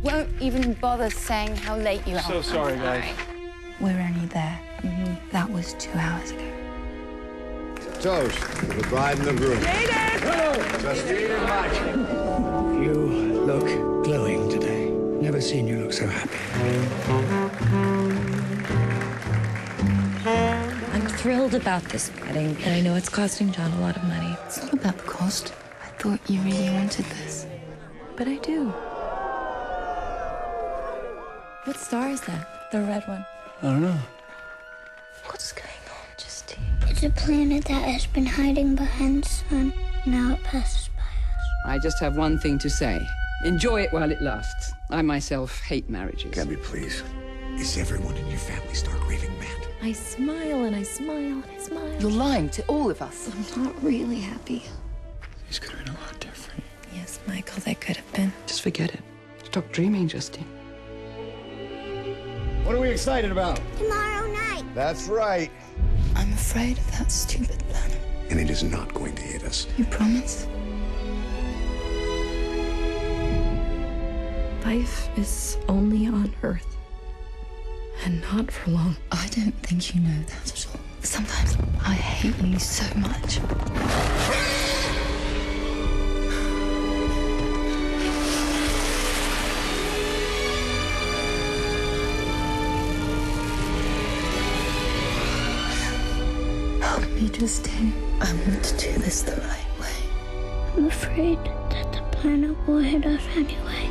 Won't even bother saying how late you are. So sorry, guys. We're only there. That was 2 hours ago. Toast to the bride and the groom. Justine and Mike. You look glowing today. Never seen you look so happy. I'm thrilled about this wedding, and I know it's costing John a lot of money. It's not about the cost. I thought you really wanted this. But I do. What star is that? The red one. I don't know. What's going on, Justine? It's a planet that has been hiding behind the sun. Now it passes by us. I just have one thing to say. Enjoy it while it lasts. I myself hate marriages. Gabby, please. Is everyone in your family stark raving mad? I smile and I smile and I smile. You're lying to all of us. I'm not really happy. These could have been a lot different. Yes, Michael, they could have been. Just forget it. Stop dreaming, Justine. What are we excited about? Tomorrow night. That's right. I'm afraid of that stupid plan. And it is not going to hit us. You promise? Life is only on Earth. And not for long. I don't think you know that at all. Sometimes I hate you so much. Help me, Justine. I want to do this the right way. I'm afraid that the planet will hit us anyway.